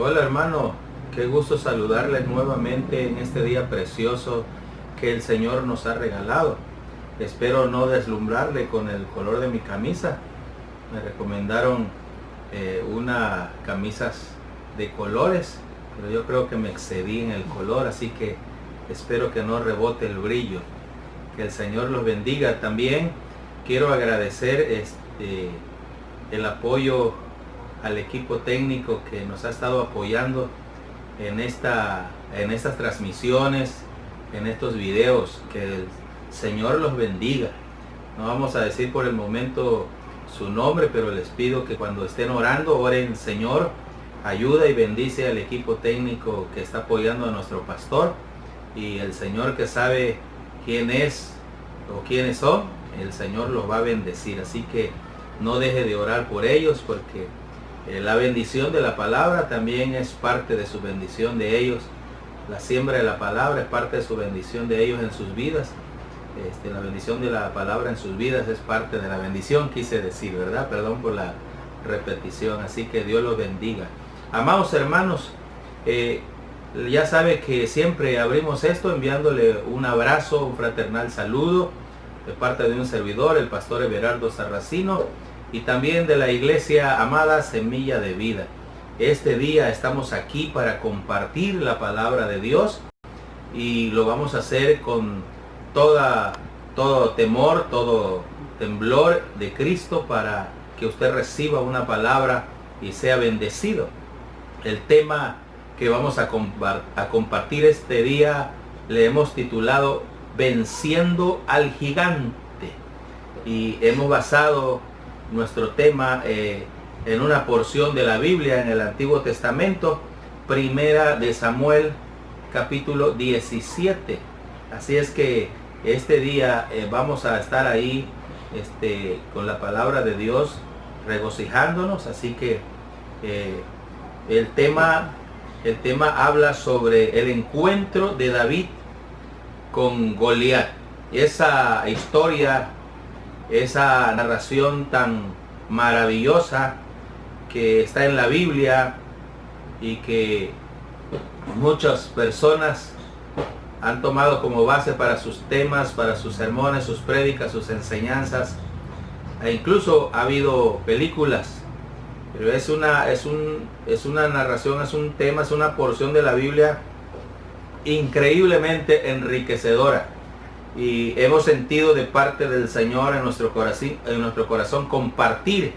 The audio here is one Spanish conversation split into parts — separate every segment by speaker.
Speaker 1: Hola hermano, qué gusto saludarles nuevamente en este día precioso que el Señor nos ha regalado. Espero no deslumbrarle con el color de mi camisa. Me recomendaron unas camisas de colores, pero yo creo que me excedí en el color, así que espero que no rebote el brillo. Que el Señor los bendiga. También quiero agradecer el apoyo al equipo técnico que nos ha estado apoyando en estas transmisiones, en estos videos. Que el Señor los bendiga. No vamos a decir por el momento su nombre, pero les pido que cuando estén orando, oren: Señor, ayuda y bendice al equipo técnico que está apoyando a nuestro pastor. Y el Señor, que sabe quién es o quiénes son, el Señor los va a bendecir. Así que no deje de orar por ellos, porque la bendición de la palabra también es parte de su bendición de ellos. La siembra de la palabra es parte de su bendición de ellos en sus vidas. La bendición de la palabra en sus vidas es parte de la bendición, quise decir, ¿verdad? Perdón por la repetición. Así que Dios los bendiga. Amados hermanos, ya sabe que siempre abrimos esto enviándole un abrazo, un fraternal saludo de parte de un servidor, el pastor Everardo Sarracino, y también de la iglesia amada Semilla de Vida. Este día estamos aquí para compartir la palabra de Dios, y lo vamos a hacer con todo temor, todo temblor de Cristo, para que usted reciba una palabra y sea bendecido. El tema que vamos a compartir este día le hemos titulado Venciendo al Gigante, y hemos basado nuestro tema en una porción de la Biblia en el Antiguo Testamento, Primera de Samuel capítulo 17. Así es que este día vamos a estar ahí con la palabra de Dios, regocijándonos. Así que el tema habla sobre el encuentro de David con Goliat. Esa historia, esa narración tan maravillosa que está en la Biblia, y que muchas personas han tomado como base para sus temas, para sus sermones, sus prédicas, sus enseñanzas, e incluso ha habido películas. Pero es una narración, es un tema, es una porción de la Biblia increíblemente enriquecedora. Y hemos sentido de parte del Señor en nuestro corazón compartir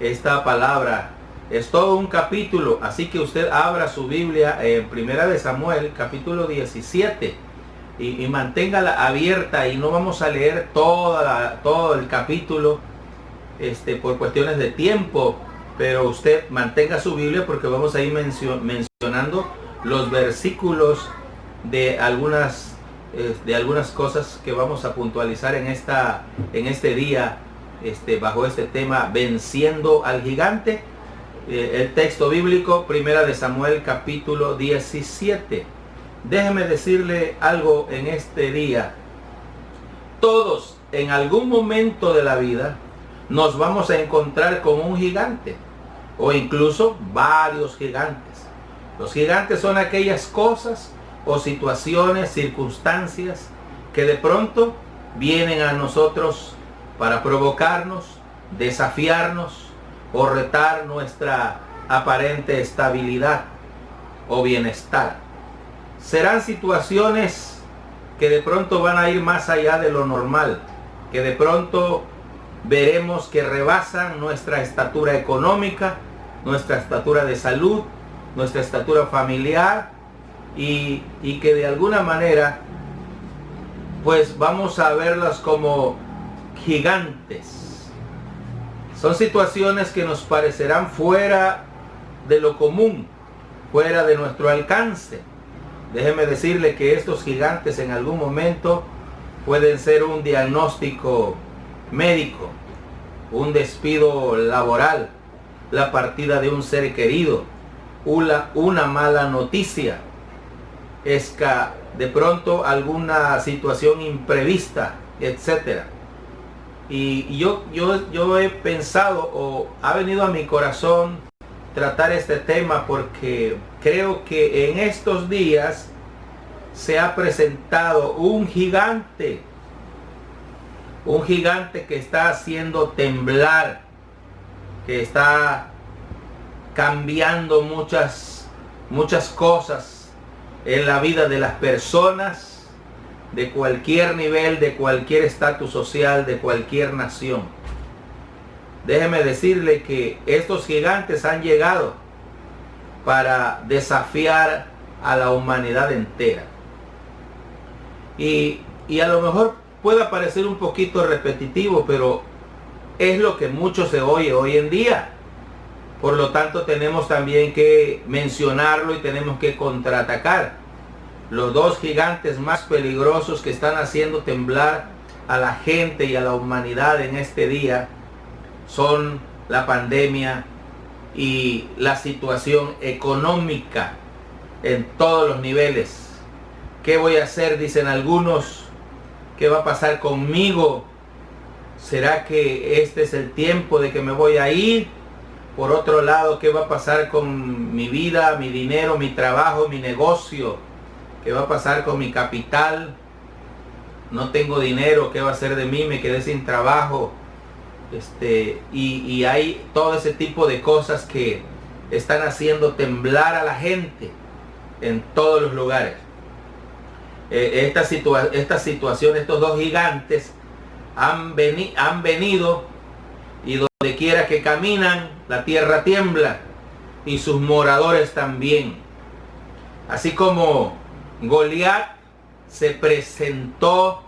Speaker 1: esta palabra. Es todo un capítulo, así que usted abra su Biblia en Primera de Samuel capítulo 17 y manténgala abierta, y no vamos a leer todo el capítulo por cuestiones de tiempo, pero usted mantenga su Biblia, porque vamos a ir mencionando los versículos de algunas cosas que vamos a puntualizar en este día, bajo este tema, Venciendo al Gigante. El texto bíblico, Primera de Samuel capítulo 17. Déjeme decirle algo en este día. Todos en algún momento de la vida nos vamos a encontrar con un gigante, o incluso varios gigantes. Los gigantes son aquellas cosas o situaciones, circunstancias que de pronto vienen a nosotros para provocarnos, desafiarnos o retar nuestra aparente estabilidad o bienestar. Serán situaciones que de pronto van a ir más allá de lo normal, que de pronto veremos que rebasan nuestra estatura económica, nuestra estatura de salud, nuestra estatura familiar, y que de alguna manera pues vamos a verlas como gigantes. Son situaciones que nos parecerán fuera de lo común, fuera de nuestro alcance. Déjeme decirle que estos gigantes en algún momento pueden ser un diagnóstico médico, un despido laboral, la partida de un ser querido, una mala noticia, de pronto alguna situación imprevista, etcétera. Y yo he pensado, o ha venido a mi corazón tratar este tema porque creo que en estos días se ha presentado un gigante que está haciendo temblar, que está cambiando muchas cosas en la vida de las personas de cualquier nivel, de cualquier estatus social, de cualquier nación. Déjeme decirle que estos gigantes han llegado para desafiar a la humanidad entera. Y a lo mejor pueda parecer un poquito repetitivo, pero es lo que mucho se oye hoy en día. Por lo tanto, tenemos también que mencionarlo y tenemos que contraatacar. Los dos gigantes más peligrosos que están haciendo temblar a la gente y a la humanidad en este día son la pandemia y la situación económica en todos los niveles. ¿Qué voy a hacer?, dicen algunos. ¿Qué va a pasar conmigo? ¿Será que este es el tiempo de que me voy a ir? Por otro lado, ¿qué va a pasar con mi vida, mi dinero, mi trabajo, mi negocio? ¿Qué va a pasar con mi capital? No tengo dinero, ¿qué va a hacer de mí? Me quedé sin trabajo. Y hay todo ese tipo de cosas que están haciendo temblar a la gente en todos los lugares. Esta situación, estos dos gigantes han venido, y donde quiera que caminan, la tierra tiembla y sus moradores también. Así como Goliat se presentó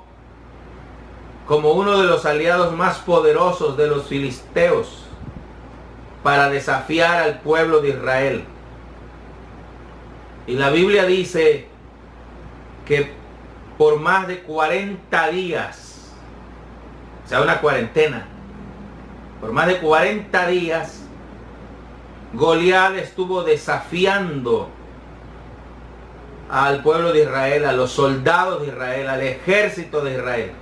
Speaker 1: como uno de los aliados más poderosos de los filisteos para desafiar al pueblo de Israel. Y la Biblia dice que por más de 40 días, o sea, una cuarentena, por más de 40 días, Goliat estuvo desafiando al pueblo de Israel, a los soldados de Israel, al ejército de Israel.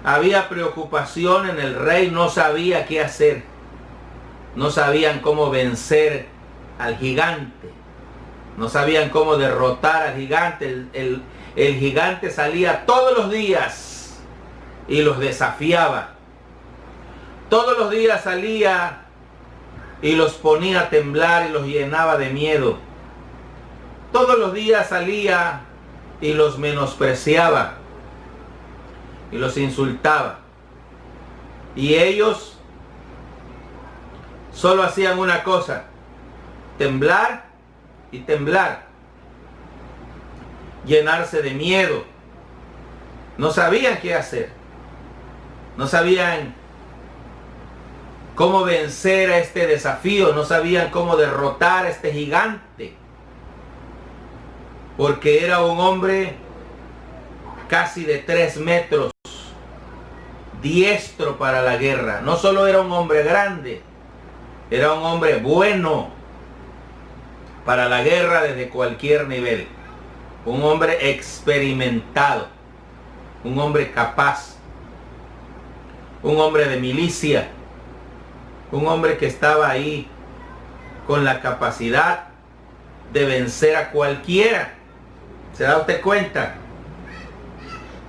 Speaker 1: Había preocupación en el rey, no sabía qué hacer. No sabían cómo vencer al gigante. No sabían cómo derrotar al gigante. El gigante salía todos los días y los desafiaba. Todos los días salía y los ponía a temblar y los llenaba de miedo. Todos los días salía y los menospreciaba y los insultaba. Y ellos solo hacían una cosa: temblar y temblar, llenarse de miedo. No sabían qué hacer, no sabían cómo vencer a este desafío, no sabían cómo derrotar a este gigante, porque era un hombre casi de 3 metros, diestro para la guerra. No solo era un hombre grande, era un hombre bueno para la guerra desde cualquier nivel. Un hombre experimentado, un hombre capaz, un hombre de milicia, un hombre que estaba ahí con la capacidad de vencer a cualquiera. ¿Se da usted cuenta?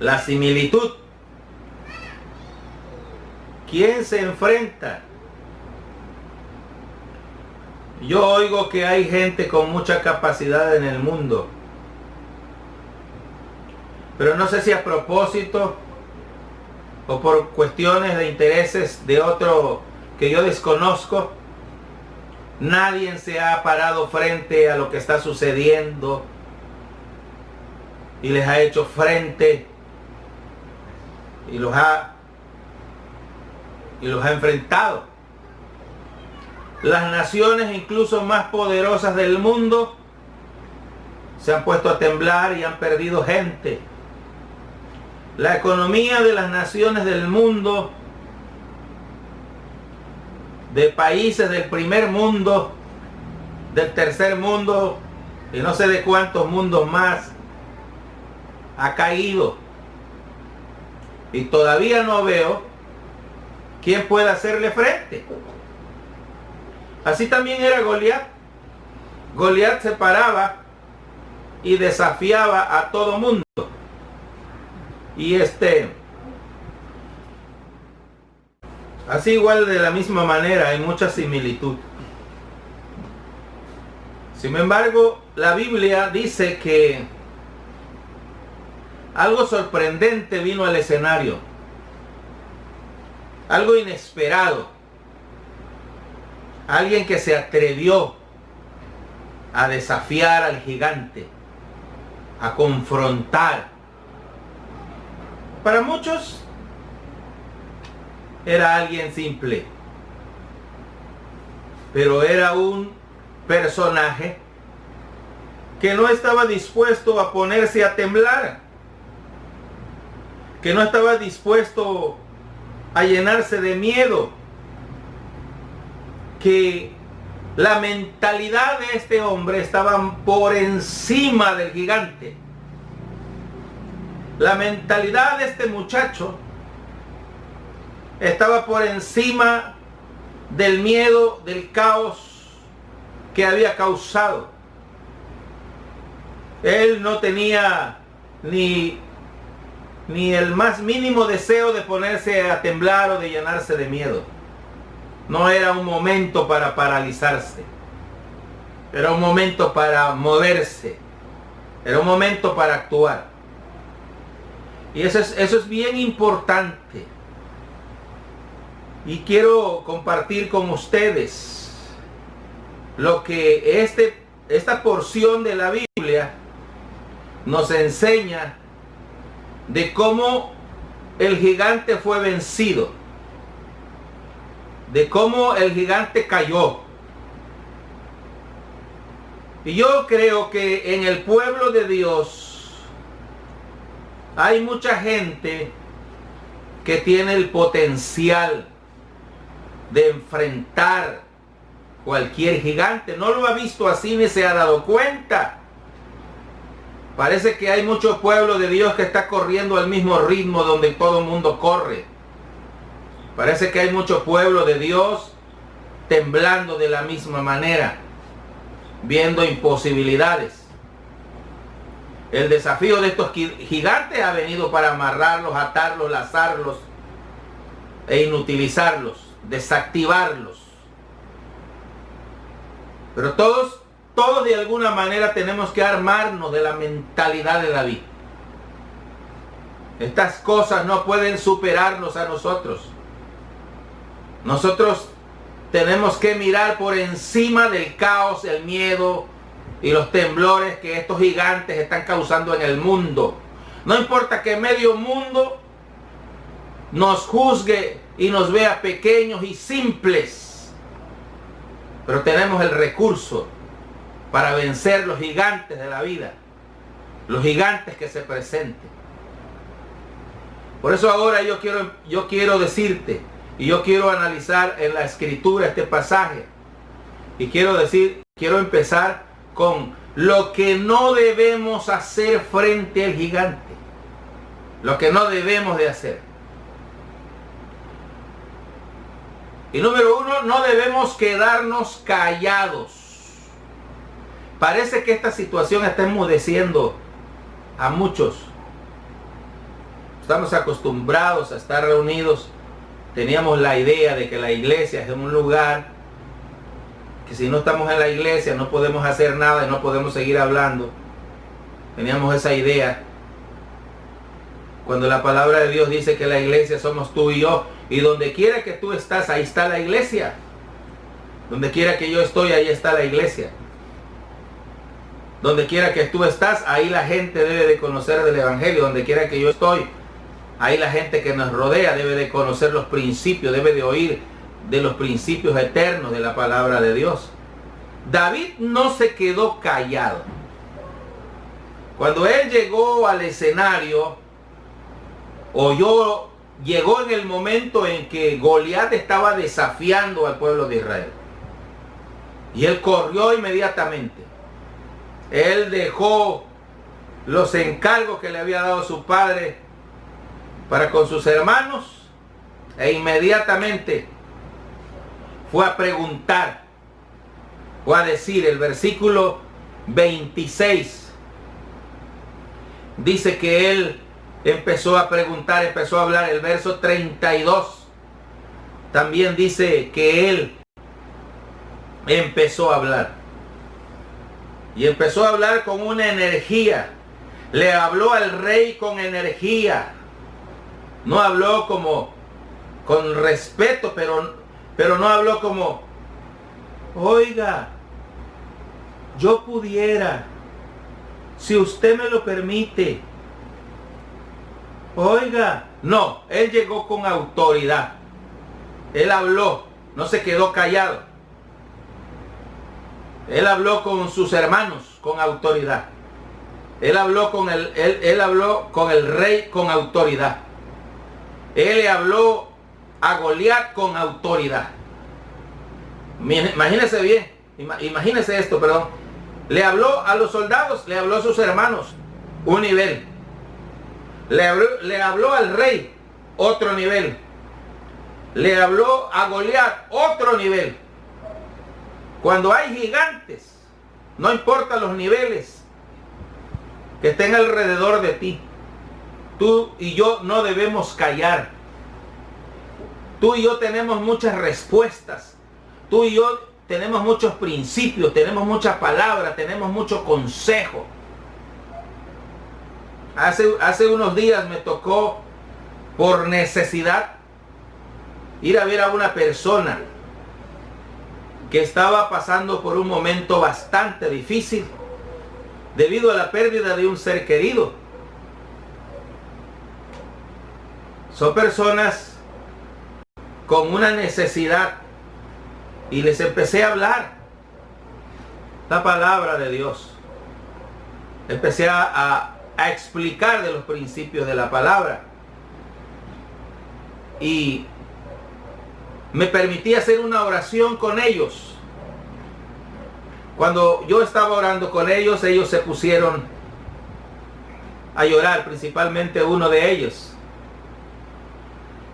Speaker 1: La similitud. ¿Quién se enfrenta? Yo oigo que hay gente con mucha capacidad en el mundo, pero no sé si a propósito o por cuestiones de intereses de otro que yo desconozco, nadie se ha parado frente a lo que está sucediendo y les ha hecho frente y los ha enfrentado. Las naciones incluso más poderosas del mundo se han puesto a temblar y han perdido gente. La economía de las naciones del mundo, de países del primer mundo, del tercer mundo y no sé de cuántos mundos más, ha caído. Y todavía no veo quién pueda hacerle frente. Así también era Goliat. Goliat se paraba y desafiaba a todo mundo. Y así igual de la misma manera, hay mucha similitud. Sin embargo, la Biblia dice que algo sorprendente vino al escenario. Algo inesperado. Alguien que se atrevió a desafiar al gigante, a confrontar. Para muchos era alguien simple, pero era un personaje que no estaba dispuesto a ponerse a temblar, que no estaba dispuesto a llenarse de miedo, que la mentalidad de este hombre estaba por encima del gigante. La mentalidad de este muchacho estaba por encima del miedo, del caos que había causado. Él no tenía ni el más mínimo deseo de ponerse a temblar o de llenarse de miedo. No era un momento para paralizarse. Era un momento para moverse. Era un momento para actuar. Y eso es bien importante. Y quiero compartir con ustedes lo que esta porción de la Biblia nos enseña de cómo el gigante fue vencido, de cómo el gigante cayó. Y yo creo que en el pueblo de Dios hay mucha gente que tiene el potencial de enfrentar cualquier gigante. No lo ha visto así ni se ha dado cuenta. Parece que hay mucho pueblo de Dios que está corriendo al mismo ritmo donde todo el mundo corre. Parece que hay mucho pueblo de Dios temblando de la misma manera, viendo imposibilidades. El desafío de estos gigantes ha venido para amarrarlos, atarlos, lazarlos e inutilizarlos, desactivarlos. Pero todos de alguna manera tenemos que armarnos de la mentalidad de David. Estas cosas no pueden superarnos a nosotros. Nosotros tenemos que mirar por encima del caos, el miedo y los temblores que estos gigantes están causando en el mundo. No importa que medio mundo nos juzgue y nos vea pequeños y simples, pero tenemos el recurso para vencer los gigantes de la vida, los gigantes que se presenten. Por eso ahora yo quiero decirte, y yo quiero analizar en la escritura este pasaje, y quiero empezar con lo que no debemos hacer frente al gigante, lo que no debemos de hacer. Y número uno, no debemos quedarnos callados. Parece que esta situación está enmudeciendo a muchos. Estamos acostumbrados a estar reunidos. Teníamos la idea de que la iglesia es un lugar que si no estamos en la iglesia no podemos hacer nada y no podemos seguir hablando. Teníamos esa idea. Cuando la palabra de Dios dice que la iglesia somos tú y yo, y donde quiera que tú estás, ahí está la iglesia. Donde quiera que yo estoy, ahí está la iglesia. Donde quiera que tú estás, ahí la gente debe de conocer del evangelio. Donde quiera que yo estoy, ahí la gente que nos rodea debe de conocer los principios, debe de oír de los principios eternos de la palabra de Dios. David no se quedó callado. Cuando él llegó al escenario, llegó en el momento en que Goliat estaba desafiando al pueblo de Israel. Y él corrió inmediatamente. Él dejó los encargos que le había dado su padre para con sus hermanos e inmediatamente fue a preguntar o a decir. El versículo 26 dice que él empezó a preguntar, empezó a hablar. El verso 32 también dice que él empezó a hablar. Y empezó a hablar con una energía. Le habló al rey con energía. No habló como con respeto, pero no habló como, oiga, yo pudiera, si usted me lo permite. Oiga, no, él llegó con autoridad. Él habló, no se quedó callado. Él habló con sus hermanos con autoridad. Él habló con el rey con autoridad. Él le habló a Goliat con autoridad. Imagínese bien, imagínese esto, perdón. Le habló a los soldados, le habló a sus hermanos, un nivel. Le habló al rey, otro nivel. Le habló a Goliat, otro nivel. Cuando hay gigantes, no importa los niveles que estén alrededor de ti, tú y yo no debemos callar. Tú y yo tenemos muchas respuestas. Tú y yo tenemos muchos principios, tenemos mucha palabra, tenemos mucho consejo. Hace unos días me tocó, por necesidad, ir a ver a una persona que estaba pasando por un momento bastante difícil debido a la pérdida de un ser querido. Son personas con una necesidad y les empecé a hablar la palabra de Dios. Empecé a explicar de los principios de la palabra y me permití hacer una oración con ellos. Cuando yo estaba orando con ellos, ellos se pusieron a llorar, principalmente uno de ellos.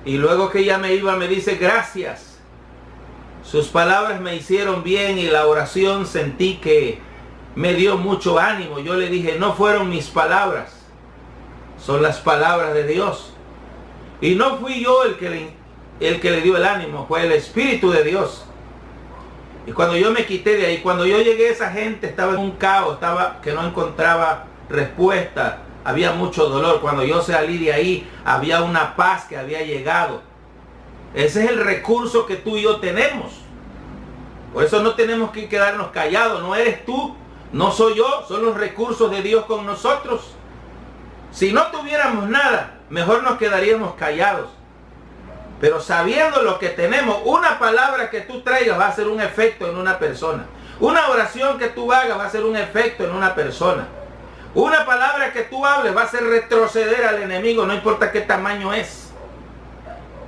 Speaker 1: Y luego que ya me iba, me dice, gracias. Sus palabras me hicieron bien y la oración sentí que me dio mucho ánimo. Yo le dije, no fueron mis palabras, son las palabras de Dios. Y no fui yo el que le dio el ánimo, fue el Espíritu de Dios. Y cuando yo me quité de ahí, cuando yo llegué, esa gente estaba en un caos, que no encontraba respuesta, había mucho dolor. Cuando yo salí de ahí, había una paz que había llegado. Ese es el recurso que tú y yo tenemos. Por eso no tenemos que quedarnos callados. No eres tú, no soy yo, son los recursos de Dios con nosotros. Si no tuviéramos nada, mejor nos quedaríamos callados. Pero sabiendo lo que tenemos, una palabra que tú traigas va a hacer un efecto en una persona. Una oración que tú hagas va a hacer un efecto en una persona. Una palabra que tú hables va a hacer retroceder al enemigo, no importa qué tamaño es.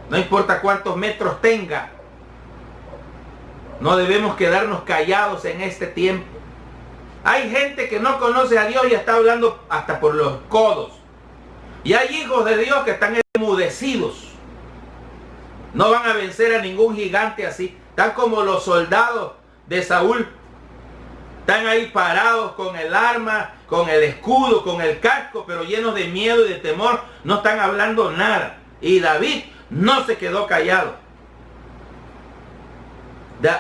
Speaker 1: No importa cuántos metros tenga. No debemos quedarnos callados en este tiempo. Hay gente que no conoce a Dios y está hablando hasta por los codos. Y hay hijos de Dios que están enmudecidos. No van a vencer a ningún gigante así. Están como los soldados de Saúl. Están ahí parados con el arma, con el escudo, con el casco, pero llenos de miedo y de temor. No están hablando nada. Y David no se quedó callado.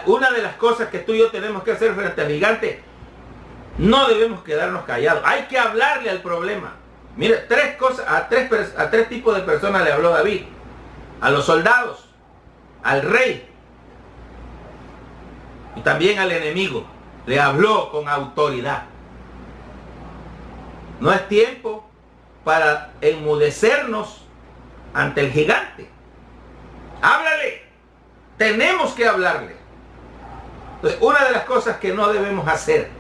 Speaker 1: Una de las cosas que tú y yo tenemos que hacer frente al gigante, no debemos quedarnos callados. Hay que hablarle al problema. Mire, a tres tipos de personas le habló David. A los soldados, al rey y también al enemigo. Le habló con autoridad. No es tiempo para enmudecernos ante el gigante. Háblale. Tenemos que hablarle. Entonces, una de las cosas que no debemos hacer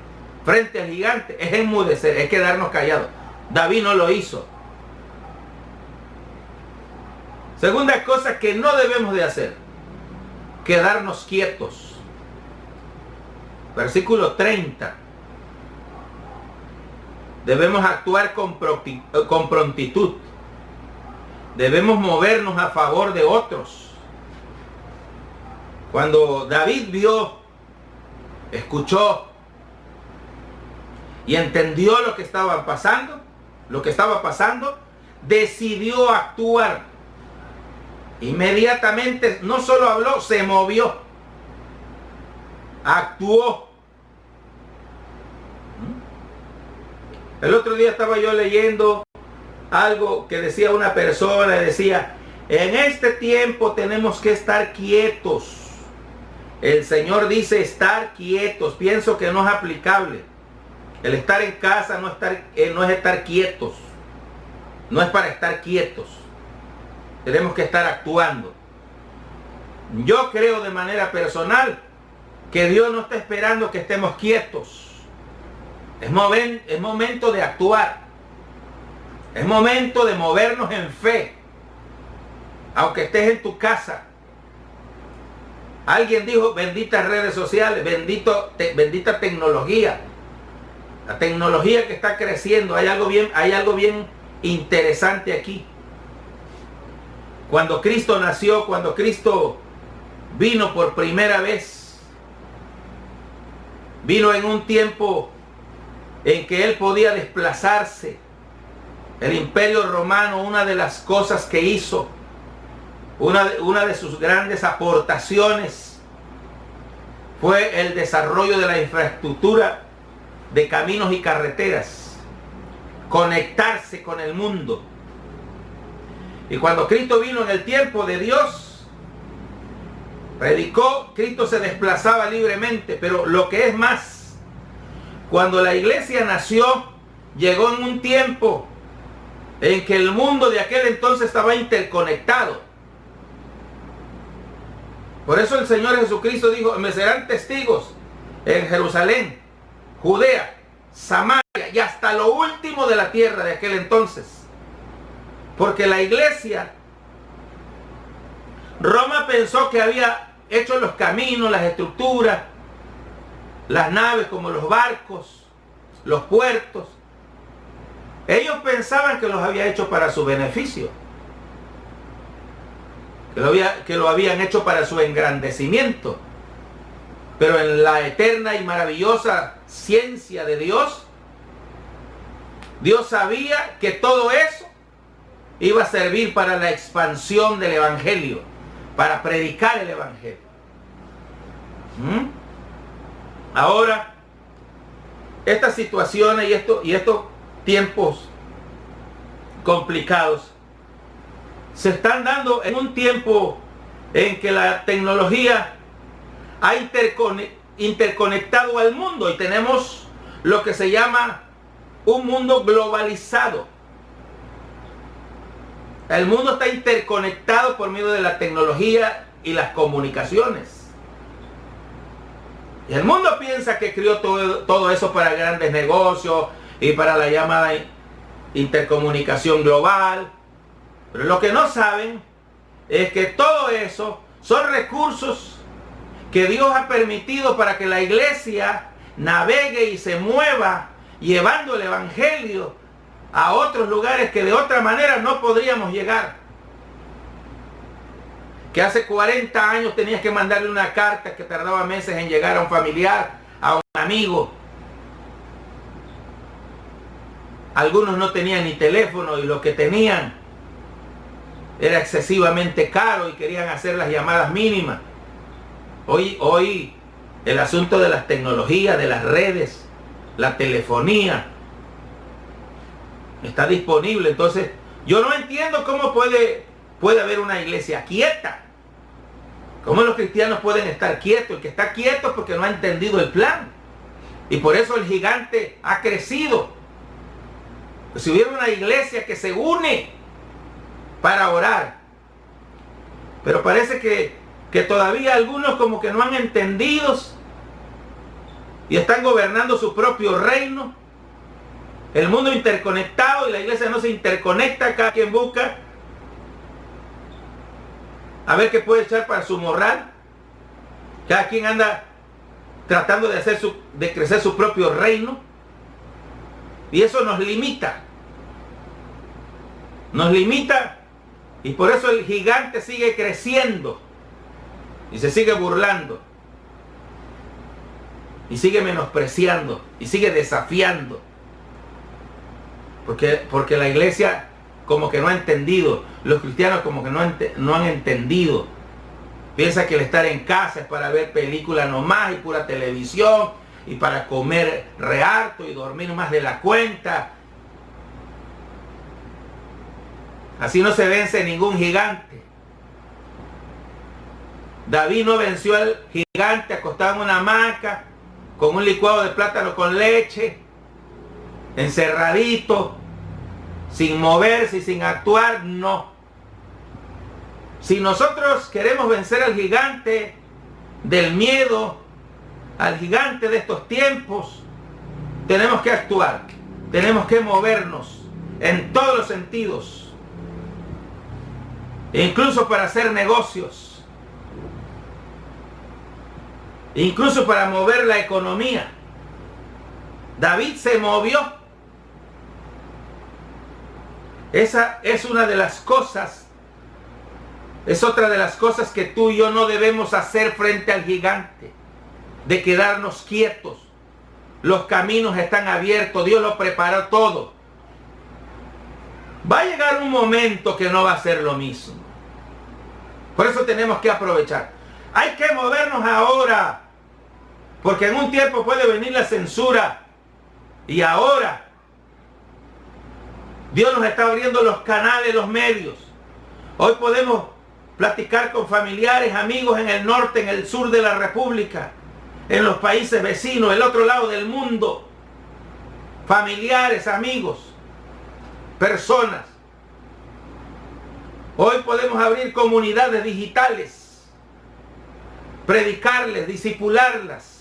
Speaker 1: frente al gigante es enmudecer, es quedarnos callados. David no lo hizo. Segunda cosa que no debemos de hacer, quedarnos quietos. Versículo 30. Debemos actuar con prontitud. Debemos movernos a favor de otros. Cuando David vio escuchó y entendió lo que estaba pasando, decidió actuar. Inmediatamente no solo habló, se movió, actuó. El otro día estaba yo leyendo algo que decía una persona, decía, en este tiempo tenemos que estar quietos. El Señor dice estar quietos. Pienso que no es aplicable. El estar en casa no es estar quietos. No es para estar quietos. Tenemos que estar actuando. Yo creo de manera personal que Dios no está esperando que estemos quietos. Es momento de actuar. Es momento de movernos en fe. Aunque estés en tu casa. Alguien dijo, benditas redes sociales, bendita tecnología. La tecnología que está creciendo. Hay algo bien interesante aquí. Cuando Cristo nació, cuando Cristo vino por primera vez, vino en un tiempo en que Él podía desplazarse. El Imperio Romano, una de las cosas que hizo, una de sus grandes aportaciones fue el desarrollo de la infraestructura de caminos y carreteras, conectarse con el mundo. Y cuando Cristo vino en el tiempo de Dios, predicó, Cristo se desplazaba libremente, pero lo que es más, cuando la iglesia nació, llegó en un tiempo en que el mundo de aquel entonces estaba interconectado. Por eso el Señor Jesucristo dijo, me serán testigos en Jerusalén, Judea, Samaria y hasta lo último de la tierra de aquel entonces. Porque la iglesia, Roma pensó que había hecho los caminos, las estructuras, las naves como los barcos, los puertos. Ellos pensaban que los había hecho para su beneficio. Que lo habían hecho para su engrandecimiento. Pero en la eterna y maravillosa ciencia de Dios, Dios sabía que todo eso iba a servir para la expansión del Evangelio, para predicar el Evangelio. Ahora, estas situaciones y estos tiempos complicados se están dando en un tiempo en que la tecnología ha interconectado al mundo y tenemos lo que se llama un mundo globalizado. El mundo está interconectado por medio de la tecnología y las comunicaciones. Y el mundo piensa que creó todo eso para grandes negocios y para la llamada intercomunicación global. Pero lo que no saben es que todo eso son recursos que Dios ha permitido para que la iglesia navegue y se mueva llevando el Evangelio a otros lugares que de otra manera no podríamos llegar. Que hace 40 años tenías que mandarle una carta que tardaba meses en llegar a un familiar, a un amigo. Algunos no tenían ni teléfono y lo que tenían era excesivamente caro y querían hacer las llamadas mínimas. Hoy el asunto de las tecnologías, de las redes, la telefonía está disponible. Entonces yo no entiendo cómo puede haber una iglesia quieta. ¿Cómo los cristianos pueden estar quietos? El que está quieto es porque no ha entendido el plan. Y por eso el gigante ha crecido. Si hubiera una iglesia que se une para orar. Pero parece que todavía algunos como que no han entendido y están gobernando su propio reino. El mundo interconectado y la iglesia no se interconecta, cada quien busca a ver qué puede echar para su morral. Cada quien anda tratando de crecer su propio reino. Y eso nos limita. Nos limita y por eso el gigante sigue creciendo y se sigue burlando. y sigue menospreciando y sigue desafiando. Porque la iglesia como que no ha entendido, los cristianos como que no han entendido. Piensa que el estar en casa es para ver películas nomás y pura televisión y para comer re harto y dormir más de la cuenta. Así no se vence ningún gigante. David no venció al gigante acostado en una hamaca con un licuado de plátano con leche, encerradito, sin moverse y sin actuar. No. Si nosotros queremos vencer al gigante del miedo, al gigante de estos tiempos, tenemos que actuar, tenemos que movernos en todos los sentidos, incluso para hacer negocios, incluso para mover la economía. David se movió. Esa es una de las cosas, es otra de las cosas que tú y yo no debemos hacer frente al gigante, de quedarnos quietos. Los caminos están abiertos, Dios lo preparó todo. Va a llegar un momento que no va a ser lo mismo. Por eso tenemos que aprovechar. Hay que movernos ahora, porque en un tiempo puede venir la censura. Y ahora Dios nos está abriendo los canales, los medios. Hoy podemos platicar con familiares, amigos en el norte, en el sur de la República, en los países vecinos, el otro lado del mundo. Familiares, amigos, personas. Hoy podemos abrir comunidades digitales, predicarles, discipularlas.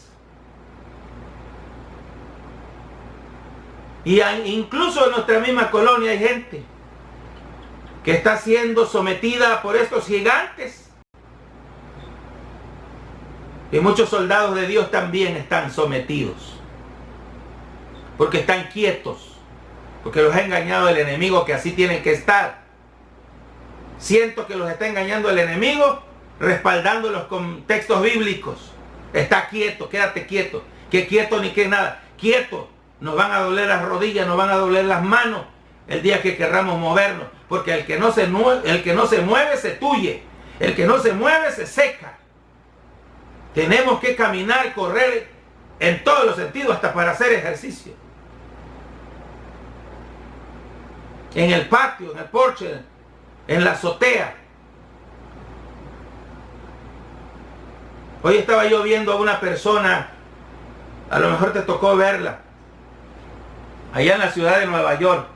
Speaker 1: Y incluso en nuestra misma colonia hay gente que está siendo sometida por estos gigantes. Y muchos soldados de Dios también están sometidos. Porque están quietos. Porque los ha engañado el enemigo, que así tienen que estar. Siento que los está engañando el enemigo, respaldándolos con textos bíblicos. Está quieto, quédate quieto. Que quieto ni que nada. Quieto. Nos van a doler las rodillas, nos van a doler las manos el día que querramos movernos. Porque el que no se mueve se tuye. El que no se mueve se seca. Tenemos que caminar, correr en todos los sentidos, hasta para hacer ejercicio. En el patio, en el porche, en la azotea. Hoy estaba yo viendo a una persona, a lo mejor te tocó verla, allá en la ciudad de Nueva York,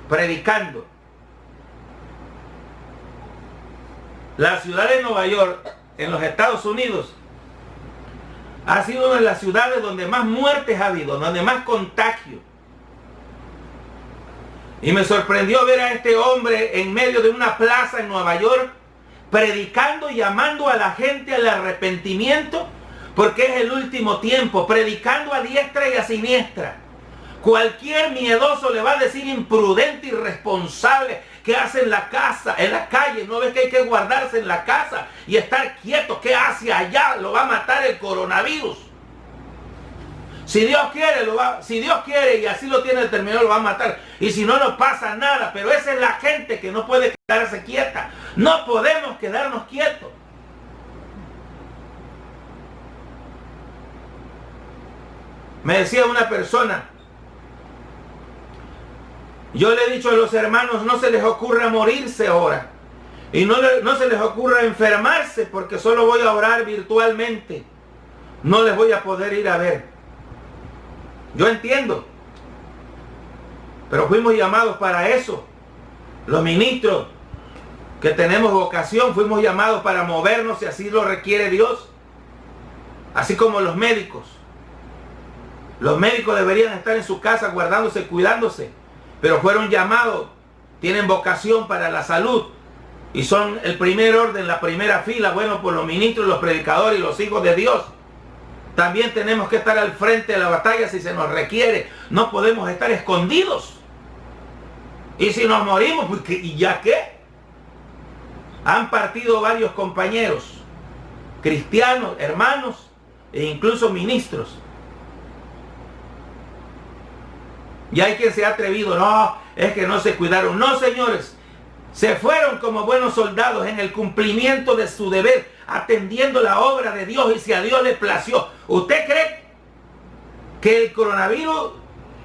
Speaker 1: predicando. La ciudad de Nueva York, en los Estados Unidos, ha sido una de las ciudades donde más muertes ha habido, donde más contagio. Y me sorprendió ver a este hombre en medio de una plaza en Nueva York, predicando y llamando a la gente al arrepentimiento, porque es el último tiempo, predicando a diestra y a siniestra. Cualquier miedoso le va a decir imprudente, irresponsable, que hace en la casa, en la calle. No ves que hay que guardarse en la casa y estar quieto. ¿Qué hace allá? Lo va a matar el coronavirus. Si Dios quiere y así lo tiene determinado, lo va a matar. Y si no, no pasa nada. Pero esa es la gente que no puede quedarse quieta. No podemos quedarnos quietos. Me decía una persona, yo le he dicho a los hermanos, no se les ocurra morirse ahora. Y no se les ocurra enfermarse, porque solo voy a orar virtualmente. No les voy a poder ir a ver. Yo entiendo. Pero fuimos llamados para eso. Los ministros que tenemos vocación, fuimos llamados para movernos si así lo requiere Dios. Así como los médicos. Los médicos deberían estar en su casa guardándose, cuidándose. Pero fueron llamados, tienen vocación para la salud. Y son el primer orden, la primera fila, bueno, por los ministros, los predicadores y los hijos de Dios. También tenemos que estar al frente de la batalla si se nos requiere. No podemos estar escondidos. Y si nos morimos, pues ¿y ya qué? Han partido varios compañeros, cristianos, hermanos, e incluso ministros. Y hay quien se ha atrevido, no, es que no se cuidaron. No, señores, se fueron como buenos soldados en el cumplimiento de su deber, atendiendo la obra de Dios, y si a Dios le plació. ¿Usted cree que el coronavirus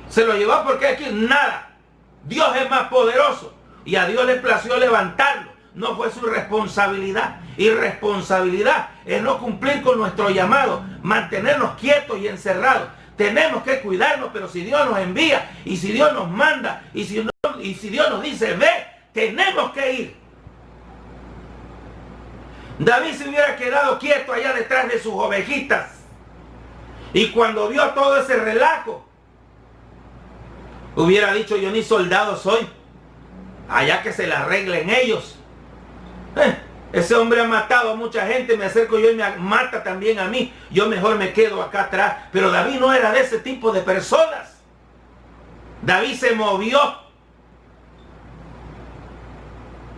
Speaker 1: se lo llevó porque aquí? Nada. Dios es más poderoso y a Dios le plació levantarlo. No fue su responsabilidad. Y responsabilidad es no cumplir con nuestro llamado, mantenernos quietos y encerrados. Tenemos que cuidarnos, pero si Dios nos envía, y si Dios nos manda, y si Dios nos dice, ve, tenemos que ir. David se hubiera quedado quieto allá detrás de sus ovejitas. Y cuando vio todo ese relajo, hubiera dicho, yo ni soldado soy. Allá que se la arreglen ellos. Ese hombre ha matado a mucha gente, me acerco yo y me mata también a mí. Yo mejor me quedo acá atrás. Pero David no era de ese tipo de personas. David se movió.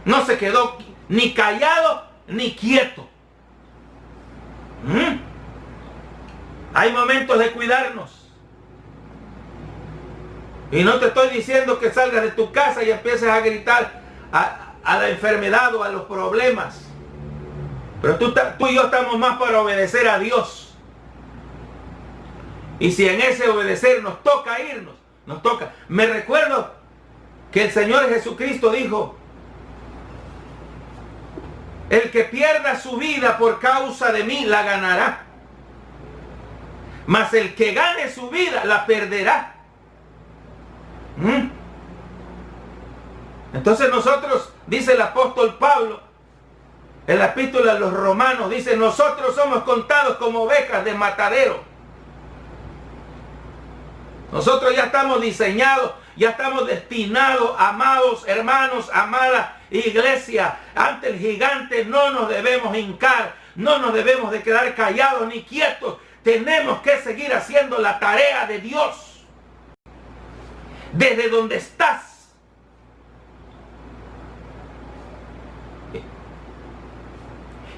Speaker 1: No se quedó ni callado ni quieto. Hay momentos de cuidarnos. Y no te estoy diciendo que salgas de tu casa y empieces a gritar a la enfermedad o a los problemas. Pero tú y yo estamos más para obedecer a Dios. Y si en ese obedecer nos toca irnos, nos toca. Me recuerdo que el Señor Jesucristo dijo, el que pierda su vida por causa de mí la ganará, mas el que gane su vida la perderá. Entonces nosotros, dice el apóstol Pablo en la epístola a los Romanos, dice, nosotros somos contados como ovejas de matadero. Nosotros ya estamos diseñados, ya estamos destinados, amados hermanos, amada iglesia, ante el gigante no nos debemos hincar, no nos debemos de quedar callados ni quietos. Tenemos que seguir haciendo la tarea de Dios. Desde donde estás.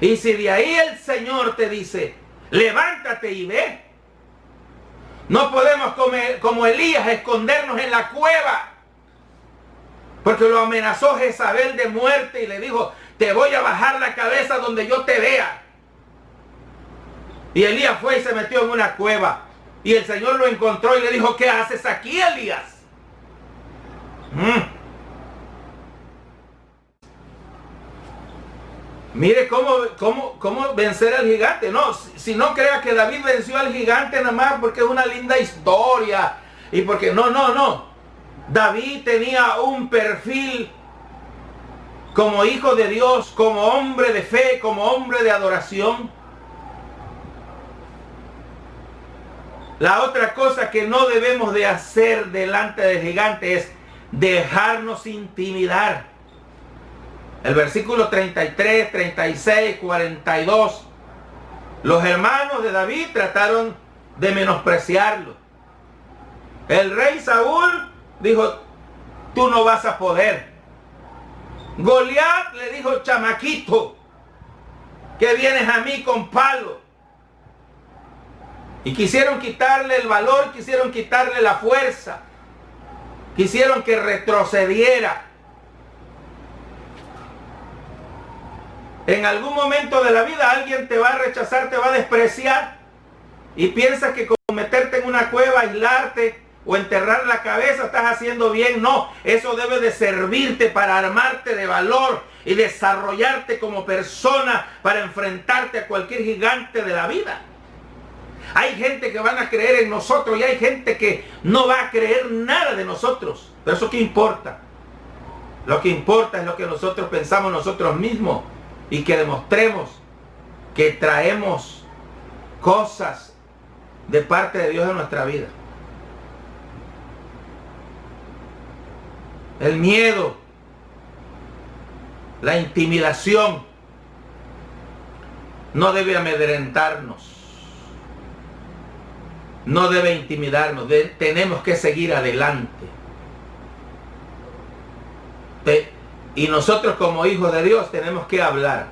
Speaker 1: Y si de ahí el Señor te dice, levántate y ve. No podemos como Elías escondernos en la cueva. Porque lo amenazó Jezabel de muerte y le dijo, te voy a bajar la cabeza donde yo te vea. Y Elías fue y se metió en una cueva. Y el Señor lo encontró y le dijo, ¿qué haces aquí, Elías? Mire cómo vencer al gigante. No, si no crea que David venció al gigante nada más porque es una linda historia. Y porque no. David tenía un perfil como hijo de Dios, como hombre de fe, como hombre de adoración. La otra cosa que no debemos de hacer delante del gigante es dejarnos intimidar. El versículo 33, 36, 42. Los hermanos de David trataron de menospreciarlo. El rey Saúl dijo, tú no vas a poder. Goliat le dijo, chamaquito, que vienes a mí con palo. Y quisieron quitarle el valor, quisieron quitarle la fuerza. Quisieron que retrocediera. En algún momento de la vida alguien te va a rechazar, te va a despreciar. Y piensas que con meterte en una cueva, aislarte o enterrar la cabeza estás haciendo bien. No, eso debe de servirte para armarte de valor y desarrollarte como persona para enfrentarte a cualquier gigante de la vida. Hay gente que van a creer en nosotros y hay gente que no va a creer nada de nosotros. Pero eso ¿qué importa? Lo que importa es lo que nosotros pensamos nosotros mismos y que demostremos que traemos cosas de parte de Dios en nuestra vida. El miedo, la intimidación no debe amedrentarnos. No debe intimidarnos. Tenemos que seguir adelante. Y nosotros como hijos de Dios tenemos que hablar.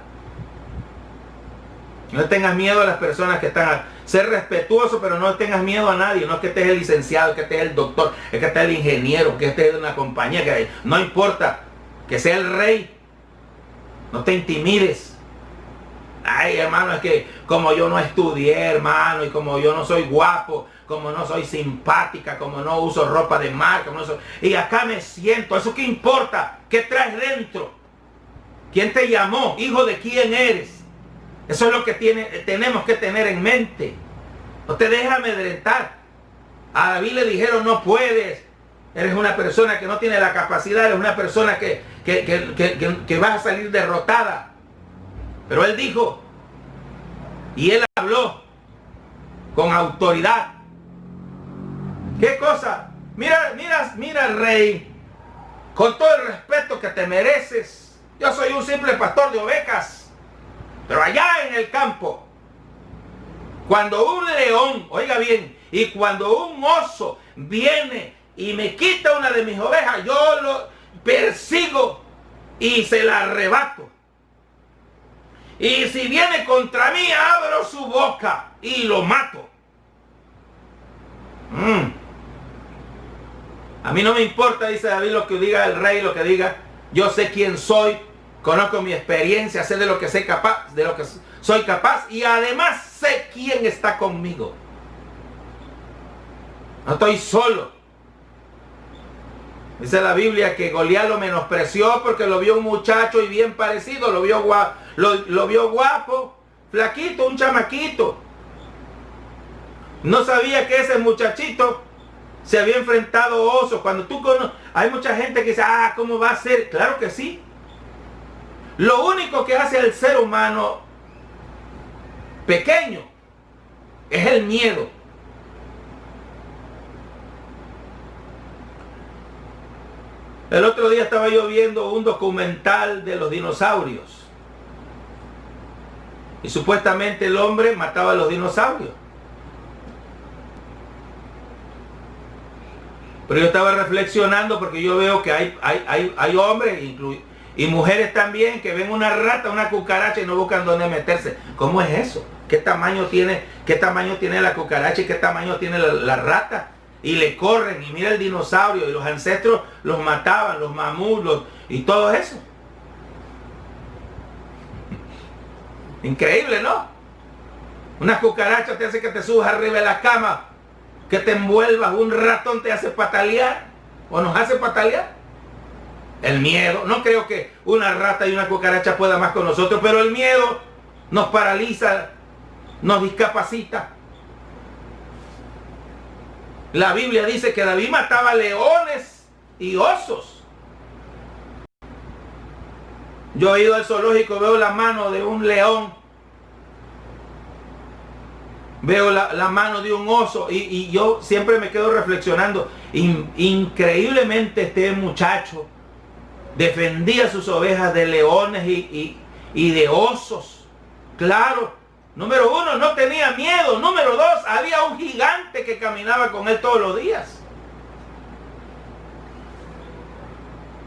Speaker 1: No tengas miedo a las personas que están... Ser respetuoso, pero no tengas miedo a nadie. No es que estés el licenciado, es que estés el doctor, es que estés el ingeniero, que estés en una compañía, que no importa, que sea el rey. No te intimides. Ay, hermano, es que como yo no estudié, hermano, y como yo no soy guapo, como no soy simpática, como no uso ropa de marca, y acá me siento. ¿Eso qué importa? ¿Qué traes dentro? ¿Quién te llamó? ¿Hijo de quién eres? Eso es lo que tenemos que tener en mente. No te dejes amedrentar. A David le dijeron, no puedes. Eres una persona que no tiene la capacidad, eres una persona que vas a salir derrotada. Pero él dijo, y él habló con autoridad. ¿Qué cosa? Mira, rey, con todo el respeto que te mereces, yo soy un simple pastor de ovejas. Pero allá en el campo, cuando un león, oiga bien, y cuando un oso viene y me quita una de mis ovejas, yo lo persigo y se la arrebato. Y si viene contra mí, abro su boca y lo mato. A mí no me importa, dice David, lo que diga el rey, lo que diga. Yo sé quién soy. Conozco mi experiencia, sé de lo que soy capaz, y además sé quién está conmigo. No estoy solo. Dice la Biblia que Goliat lo menospreció porque lo vio un muchacho y bien parecido, lo vio guapo, flaquito, un chamaquito. No sabía que ese muchachito se había enfrentado a osos. Cuando tú conoces, hay mucha gente que dice, ¿cómo va a ser? Claro que sí. Lo único que hace al ser humano pequeño es el miedo. El otro día estaba yo viendo un documental de los dinosaurios. Y supuestamente el hombre mataba a los dinosaurios. Pero yo estaba reflexionando porque yo veo que hay hombres, y mujeres también, que ven una rata, una cucaracha y no buscan dónde meterse. ¿Cómo es eso? ¿Qué tamaño tiene la cucaracha y qué tamaño tiene la rata? Y le corren, y mira el dinosaurio, y los ancestros los mataban, los mamuts, y todo eso. Increíble, ¿no? Una cucaracha te hace que te subas arriba de la cama, que te envuelvas, un ratón te hace patalear, o nos hace patalear. El miedo, no creo que una rata y una cucaracha pueda más con nosotros, pero el miedo nos paraliza, nos discapacita. La Biblia dice que David mataba leones y osos. Yo he ido al zoológico, veo la mano de un león, veo la mano de un oso, y yo siempre me quedo reflexionando. Increíblemente este muchacho defendía sus ovejas de leones y de osos. Claro, número uno, no tenía miedo. Número dos, había un gigante que caminaba con él todos los días.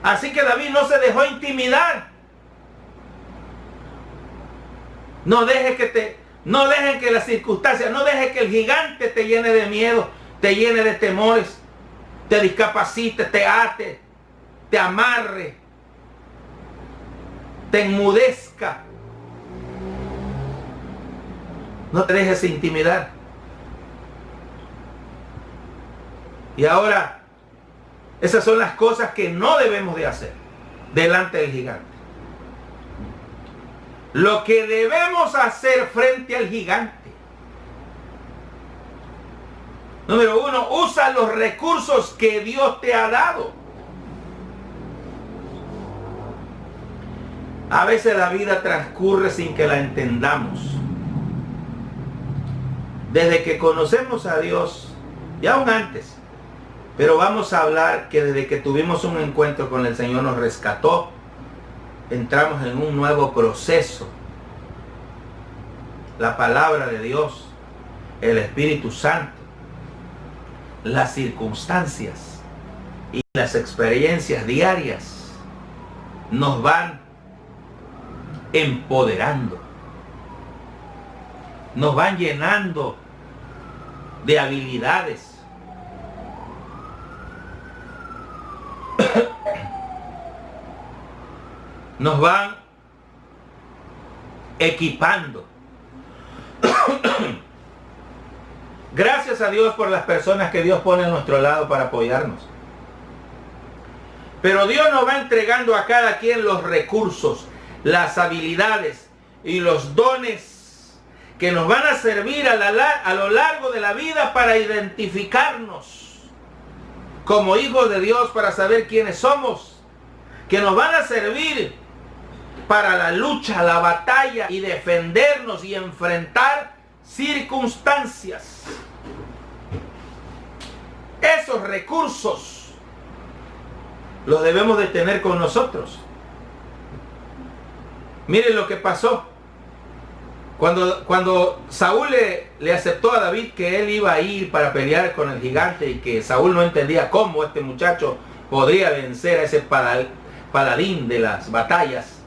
Speaker 1: Así que David no se dejó intimidar. No dejes que las circunstancias, no dejes que el gigante te llene de miedo, te llene de temores, te discapacite, te ate, te amarre, te enmudezca. No te dejes intimidar. Y ahora, esas son las cosas que no debemos de hacer delante del gigante. Lo que debemos hacer frente al gigante. Número uno, usa los recursos que Dios te ha dado. A veces la vida transcurre sin que la entendamos. Desde que conocemos a Dios, y aún antes, pero vamos a hablar que desde que tuvimos un encuentro con el Señor nos rescató, entramos en un nuevo proceso. La palabra de Dios, el Espíritu Santo, las circunstancias y las experiencias diarias nos van empoderando, nos van llenando de habilidades. Nos van equipando. Gracias a Dios por las personas que Dios pone a nuestro lado para apoyarnos. Pero Dios nos va entregando a cada quien los recursos, las habilidades y los dones que nos van a servir a lo largo de la vida para identificarnos como hijos de Dios, para saber quiénes somos, que nos van a servir para la lucha, la batalla y defendernos y enfrentar circunstancias. Esos recursos los debemos de tener con nosotros. Miren lo que pasó cuando Saúl le aceptó a David que él iba a ir para pelear con el gigante, y que Saúl no entendía cómo este muchacho podría vencer a ese paladín de las batallas.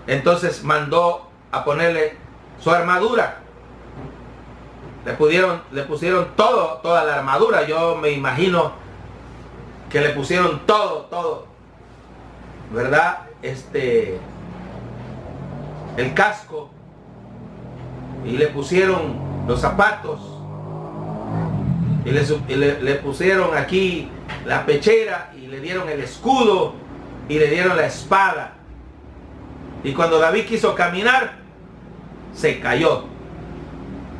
Speaker 1: Entonces mandó a ponerle su armadura. Le pusieron toda la armadura. Yo me imagino que le pusieron todo, ¿verdad? El casco, y le pusieron los zapatos, y le pusieron aquí la pechera, y le dieron el escudo, y le dieron la espada. Y cuando David quiso caminar, se cayó.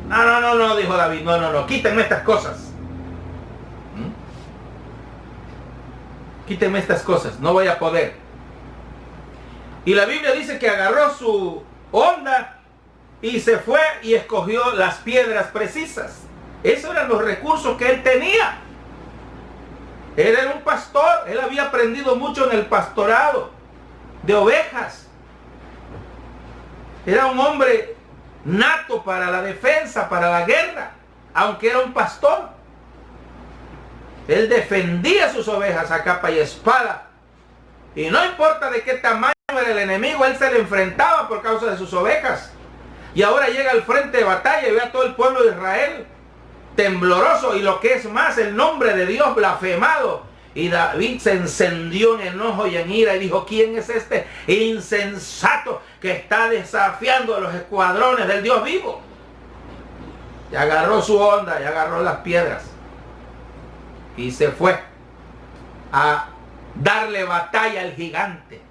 Speaker 1: No, dijo David, no, quítenme estas cosas. Quítenme estas cosas, no voy a poder. Y la Biblia dice que agarró su honda y se fue y escogió las piedras precisas. Esos eran los recursos que él tenía. Él era un pastor, él había aprendido mucho en el pastorado de ovejas. Era un hombre nato para la defensa, para la guerra, aunque era un pastor. Él defendía sus ovejas a capa y espada. Y no importa de qué tamaño era el enemigo, él se le enfrentaba por causa de sus ovejas. Y ahora llega al frente de batalla y ve a todo el pueblo de Israel tembloroso, y lo que es más, el nombre de Dios blasfemado. Y David se encendió en enojo y en ira y dijo: ¿quién es este insensato que está desafiando a los escuadrones del Dios vivo? Y agarró su honda y agarró las piedras y se fue a darle batalla al gigante.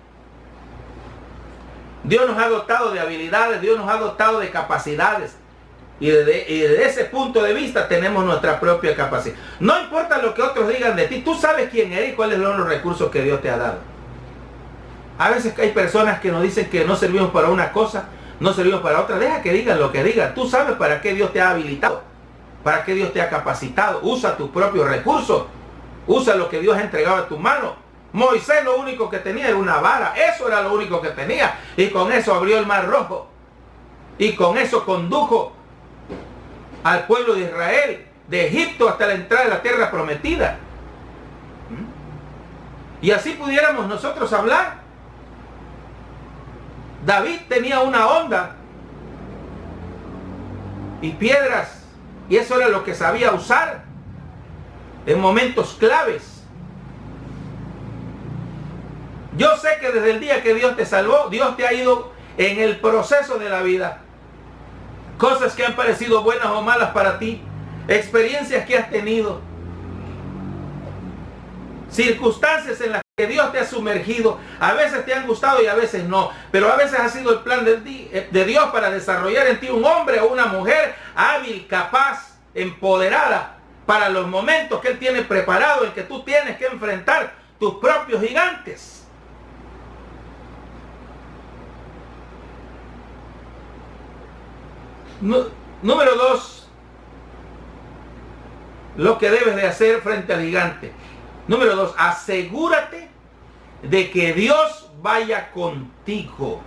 Speaker 1: Dios nos ha dotado de habilidades, Dios nos ha dotado de capacidades. Y desde ese punto de vista tenemos nuestra propia capacidad. No importa lo que otros digan de ti, tú sabes quién eres y cuáles son los recursos que Dios te ha dado. A veces hay personas que nos dicen que no servimos para una cosa, no servimos para otra. Deja que digan lo que digan. Tú sabes para qué Dios te ha habilitado, para qué Dios te ha capacitado. Usa tus propios recursos. Usa lo que Dios ha entregado a tu mano. Moisés lo único que tenía era una vara. Eso era lo único que tenía. Y con eso abrió el mar rojo. Y con eso condujo al pueblo de Israel, de Egipto hasta la entrada de la tierra prometida. Y así pudiéramos nosotros hablar. David tenía una honda y piedras, y eso era lo que sabía usar en momentos claves. Yo sé que desde el día que Dios te salvó, Dios te ha ido en el proceso de la vida. Cosas que han parecido buenas o malas para ti, experiencias que has tenido, circunstancias en las que Dios te ha sumergido. A veces te han gustado y a veces no, pero a veces ha sido el plan de Dios para desarrollar en ti un hombre o una mujer hábil, capaz, empoderada para los momentos que Él tiene preparado, en que tú tienes que enfrentar tus propios gigantes. Número 2, lo que debes de hacer frente al gigante. Número 2, asegúrate de que Dios vaya contigo.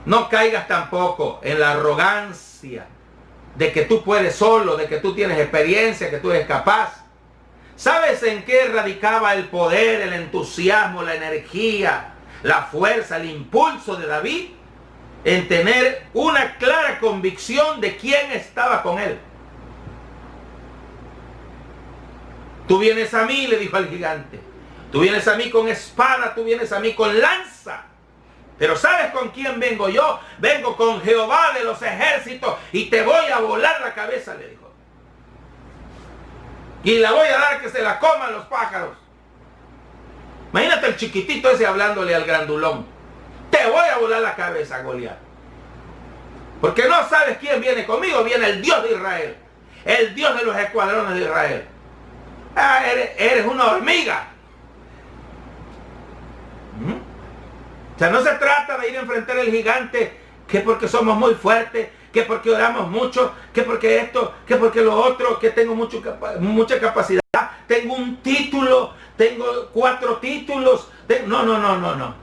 Speaker 1: No caigas tampoco en la arrogancia de que tú puedes solo, de que tú tienes experiencia, que tú eres capaz. ¿Sabes en qué radicaba el poder, el entusiasmo, la energía, la fuerza, el impulso de David? En tener una clara convicción de quién estaba con él. Tú vienes a mí, le dijo al gigante. Tú vienes a mí con espada, tú vienes a mí con lanza. Pero ¿sabes con quién vengo yo? Vengo con Jehová de los ejércitos y te voy a volar la cabeza, le dijo. Y la voy a dar que se la coman los pájaros. Imagínate el chiquitito ese hablándole al grandulón. Te voy a volar la cabeza, Goliat. Porque no sabes quién viene conmigo. Viene el Dios de Israel. El Dios de los escuadrones de Israel. Ah, eres una hormiga. O sea, no se trata de ir a enfrentar al gigante que porque somos muy fuertes, que porque oramos mucho, que porque esto, que porque lo otro, que tengo mucha capacidad, tengo un título, tengo 4 títulos. No.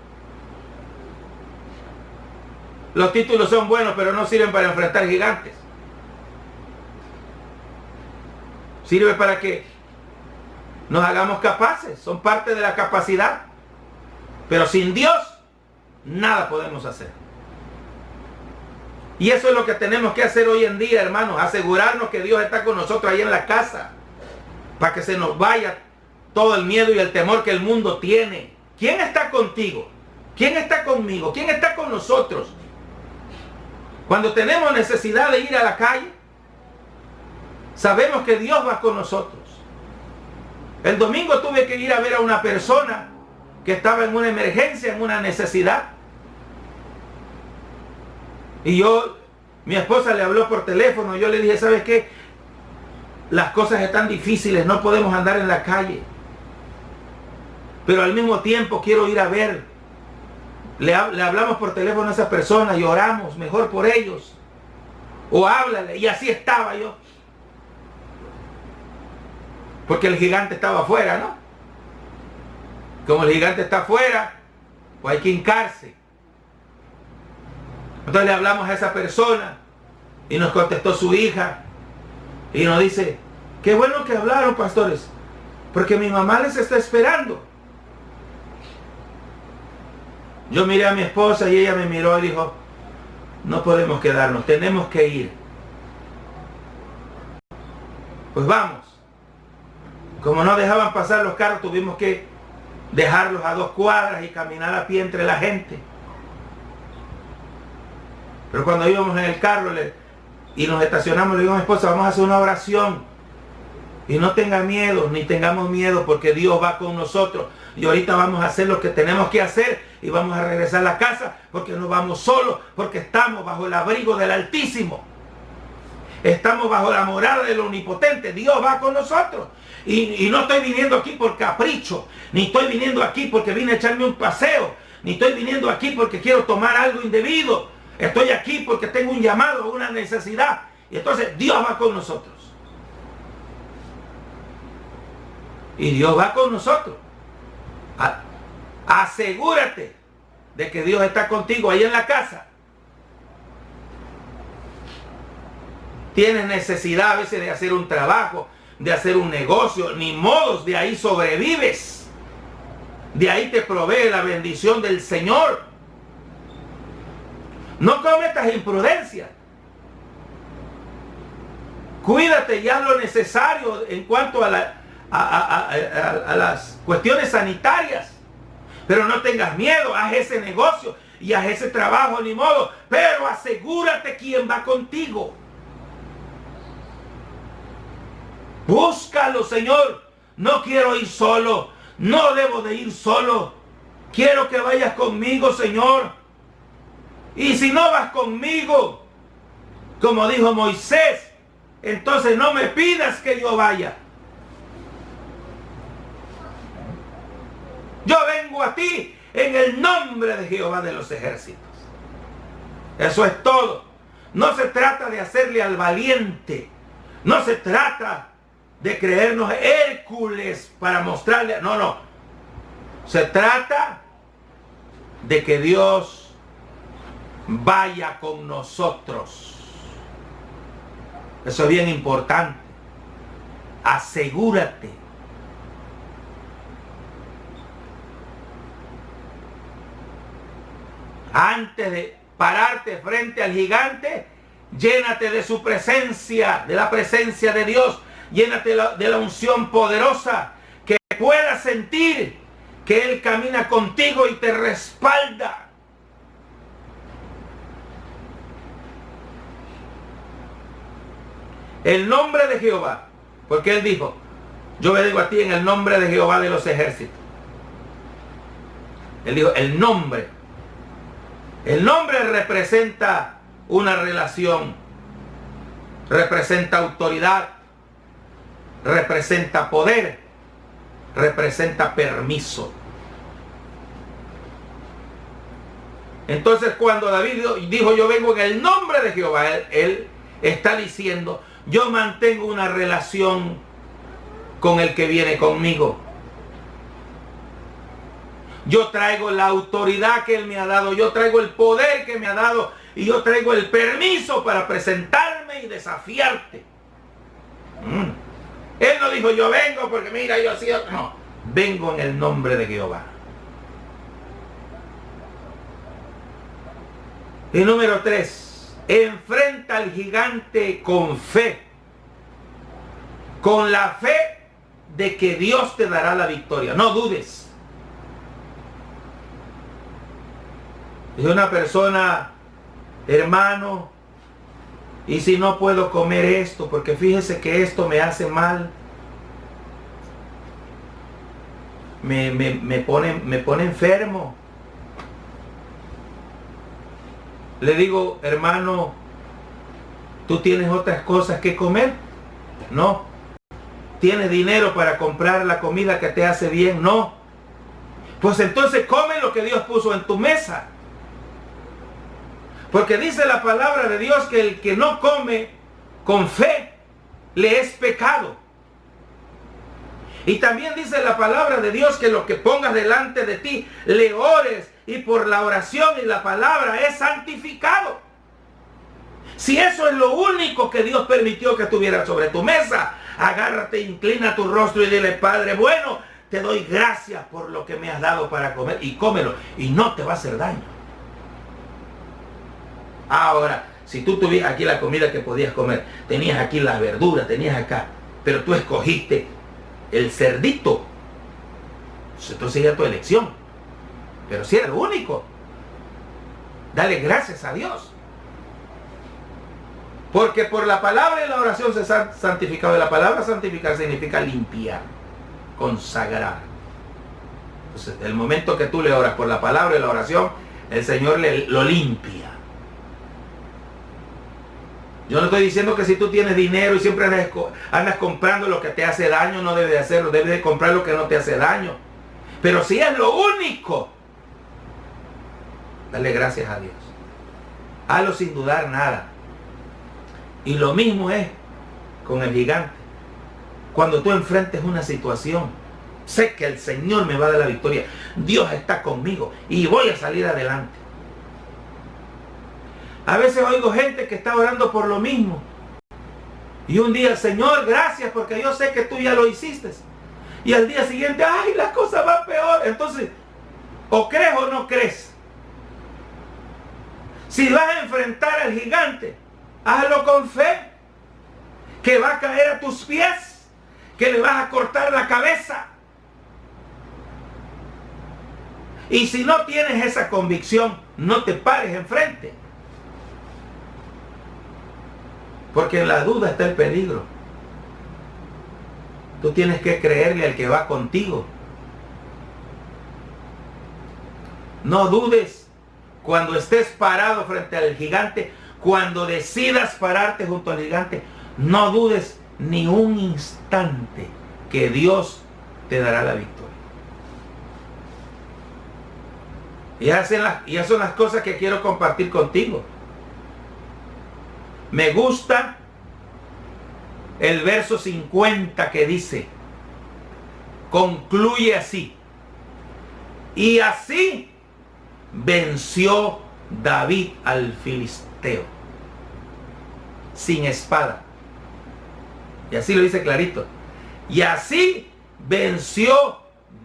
Speaker 1: Los títulos son buenos, pero no sirven para enfrentar gigantes. Sirve para que nos hagamos capaces, son parte de la capacidad. Pero sin Dios, nada podemos hacer. Y eso es lo que tenemos que hacer hoy en día, hermanos. Asegurarnos que Dios está con nosotros ahí en la casa. Para que se nos vaya todo el miedo y el temor que el mundo tiene. ¿Quién está contigo? ¿Quién está conmigo? ¿Quién está con nosotros? Cuando tenemos necesidad de ir a la calle, sabemos que Dios va con nosotros. El domingo tuve que ir a ver a una persona que estaba en una emergencia, en una necesidad. Y mi esposa le habló por teléfono, yo le dije, ¿sabes qué? Las cosas están difíciles, no podemos andar en la calle. Pero al mismo tiempo quiero ir a ver. Le hablamos por teléfono a esa persona y oramos mejor por ellos. O háblale, y así estaba yo. Porque el gigante estaba afuera, ¿no? Como el gigante está afuera, pues hay que hincarse. Entonces le hablamos a esa persona y nos contestó su hija y nos dice, qué bueno que hablaron, pastores, porque mi mamá les está esperando. Yo miré a mi esposa y ella me miró y dijo, no podemos quedarnos, tenemos que ir. Pues vamos. Como no dejaban pasar los carros, tuvimos que dejarlos a 2 cuadras y caminar a pie entre la gente. Pero cuando íbamos en el carro y nos estacionamos, le digo a mi esposa, vamos a hacer una oración. Y no tenga miedo, ni tengamos miedo, porque Dios va con nosotros. Y ahorita vamos a hacer lo que tenemos que hacer y vamos a regresar a la casa, porque no vamos solos, porque estamos bajo el abrigo del Altísimo. Estamos bajo la morada del Omnipotente. Dios va con nosotros. Y no estoy viniendo aquí por capricho, ni estoy viniendo aquí porque vine a echarme un paseo, ni estoy viniendo aquí porque quiero tomar algo indebido. Estoy aquí porque tengo un llamado, una necesidad. Y entonces Dios va con nosotros. Y Dios va con nosotros. Asegúrate de que Dios está contigo ahí en la casa. Tienes necesidad a veces de hacer un trabajo, de hacer un negocio, ni modos, de ahí sobrevives. De ahí te provee la bendición del Señor. No cometas imprudencia. Cuídate y haz lo necesario en cuanto a las cuestiones sanitarias. Pero no tengas miedo, haz ese negocio y haz ese trabajo, ni modo. Pero asegúrate quién va contigo. Búscalo, Señor. No quiero ir solo. No debo de ir solo. Quiero que vayas conmigo, Señor. Y si no vas conmigo, como dijo Moisés, entonces no me pidas que yo vaya. Yo vengo a ti en el nombre de Jehová de los ejércitos. Eso es todo. No se trata de hacerle al valiente. No se trata de creernos Hércules para mostrarle. No. Se trata de que Dios vaya con nosotros. Eso es bien importante. Asegúrate. Antes de pararte frente al gigante, llénate de su presencia, de la presencia de Dios. llénate de la unción poderosa, que puedas sentir que Él camina contigo y te respalda. El nombre de Jehová, porque Él dijo, yo vengo a ti en el nombre de Jehová de los ejércitos. Él dijo, el nombre. El nombre representa una relación, representa autoridad, representa poder, representa permiso. Entonces cuando David dijo, yo vengo en el nombre de Jehová, él está diciendo, yo mantengo una relación con el que viene conmigo. Yo traigo la autoridad que Él me ha dado, yo traigo el poder que me ha dado y yo traigo el permiso para presentarme y desafiarte. Él no dijo, yo vengo porque mira, yo así, no, vengo en el nombre de Jehová. Y número 3, enfrenta al gigante con fe, con la fe de que Dios te dará la victoria. No dudes. Es una persona, hermano, y si no puedo comer esto, porque fíjese que esto me hace mal, me pone enfermo. Le digo, hermano, ¿tú tienes otras cosas que comer? No. ¿Tienes dinero para comprar la comida que te hace bien? No. Pues entonces come lo que Dios puso en tu mesa. Porque dice la palabra de Dios que el que no come con fe le es pecado. Y también dice la palabra de Dios que lo que pongas delante de ti, le ores, y por la oración y la palabra es santificado. Si eso es lo único que Dios permitió que estuviera sobre tu mesa, agárrate, inclina tu rostro y dile, Padre bueno, te doy gracias por lo que me has dado para comer, y cómelo, y no te va a hacer daño. Ahora, si tú tuvieras aquí la comida que podías comer, tenías aquí la verdura, tenías acá, pero tú escogiste el cerdito, pues entonces ya tu elección. Pero si era lo único, dale gracias a Dios. Porque por la palabra y la oración se ha santificado. Y la palabra santificar significa limpiar, consagrar. Entonces, el momento que tú le oras por la palabra y la oración, el Señor lo limpia. Yo no estoy diciendo que si tú tienes dinero y siempre andas comprando lo que te hace daño, no debes de hacerlo. Debes de comprar lo que no te hace daño. Pero si es lo único, dale gracias a Dios. Hazlo sin dudar nada. Y lo mismo es con el gigante. Cuando tú enfrentes una situación, sé que el Señor me va a dar la victoria. Dios está conmigo y voy a salir adelante. A veces oigo gente que está orando por lo mismo. Y un día, Señor, gracias porque yo sé que tú ya lo hiciste. Y al día siguiente, ay, la cosa va peor. Entonces, o crees o no crees. Si vas a enfrentar al gigante, hazlo con fe. Que va a caer a tus pies. Que le vas a cortar la cabeza. Y si no tienes esa convicción, no te pares enfrente. Porque en la duda está el peligro. Tú tienes que creerle al que va contigo. No dudes cuando estés parado frente al gigante, cuando decidas pararte junto al gigante, no dudes ni un instante que Dios te dará la victoria. Y esas son las cosas que quiero compartir contigo. Me gusta el verso 50 que dice, concluye así: y así venció David al filisteo sin espada. Y así lo dice clarito. Y así venció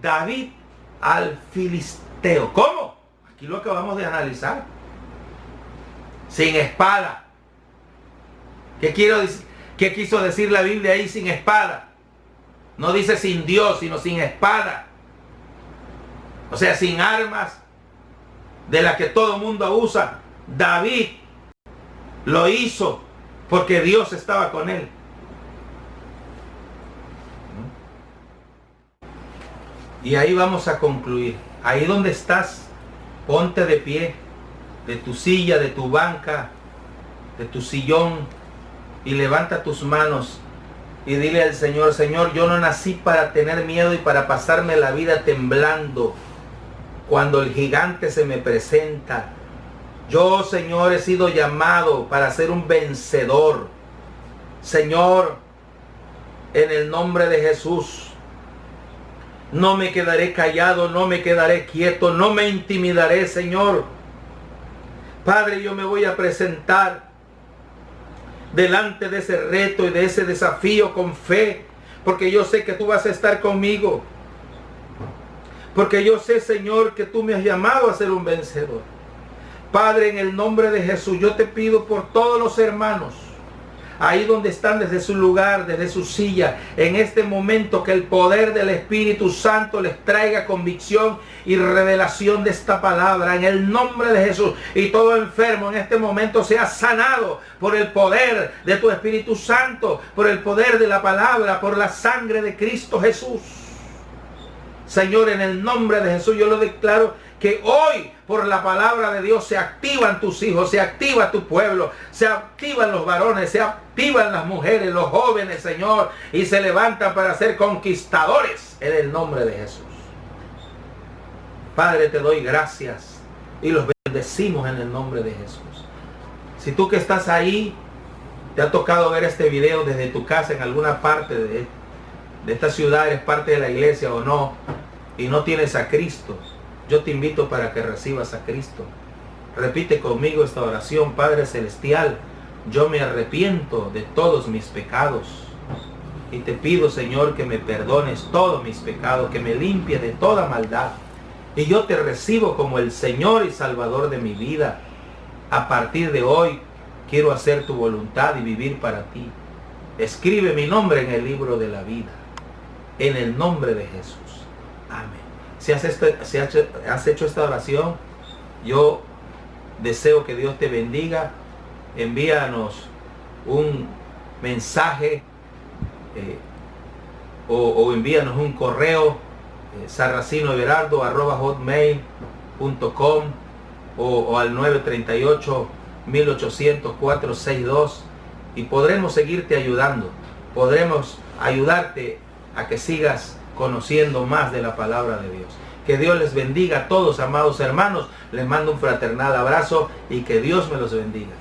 Speaker 1: David al filisteo. ¿Cómo? Aquí lo acabamos de analizar. Sin espada. ¿Qué quiero decir? ¿Qué quiso decir la Biblia ahí sin espada? No dice sin Dios, sino sin espada. O sea, sin armas de las que todo el mundo usa. David lo hizo porque Dios estaba con él. Y ahí vamos a concluir. Ahí donde estás, ponte de pie, de tu silla, de tu banca, de tu sillón, y levanta tus manos y dile al Señor: Señor, yo no nací para tener miedo y para pasarme la vida temblando cuando el gigante se me presenta. Yo, Señor, he sido llamado para ser un vencedor. Señor, en el nombre de Jesús, no me quedaré callado, no me quedaré quieto, no me intimidaré, Señor. Padre, yo me voy a presentar delante de ese reto y de ese desafío con fe, porque yo sé que tú vas a estar conmigo. Porque yo sé, Señor, que tú me has llamado a ser un vencedor. Padre, en el nombre de Jesús, yo te pido por todos los hermanos, ahí donde están desde su lugar, desde su silla, en este momento, que el poder del Espíritu Santo les traiga convicción y revelación de esta palabra, en el nombre de Jesús. Y todo enfermo en este momento sea sanado por el poder de tu Espíritu Santo, por el poder de la palabra, por la sangre de Cristo Jesús. Señor, en el nombre de Jesús, yo lo declaro que hoy, por la palabra de Dios, se activan tus hijos, se activa tu pueblo, se activan los varones, se activan las mujeres, los jóvenes, Señor, y se levantan para ser conquistadores en el nombre de Jesús. Padre, te doy gracias y los bendecimos en el nombre de Jesús. Si tú que estás ahí, te ha tocado ver este video desde tu casa en alguna parte de esta ciudad, eres parte de la iglesia o no, y no tienes a Cristo, yo te invito para que recibas a Cristo. Repite conmigo esta oración: Padre Celestial, yo me arrepiento de todos mis pecados y te pido, Señor, que me perdones todos mis pecados, que me limpie de toda maldad, y yo te recibo como el Señor y Salvador de mi vida. A partir de hoy quiero hacer tu voluntad y vivir para ti. Escribe mi nombre en el libro de la vida, en el nombre de Jesús. Amén. Si has hecho esta oración, yo deseo que Dios te bendiga. Envíanos un mensaje o envíanos un correo, sarracinoeverardo@hotmail.com o al 938-1800-462, y podremos seguirte ayudando. Podremos ayudarte a que sigas conociendo más de la palabra de Dios. Que Dios les bendiga a todos, amados hermanos. Les mando un fraternal abrazo y que Dios me los bendiga.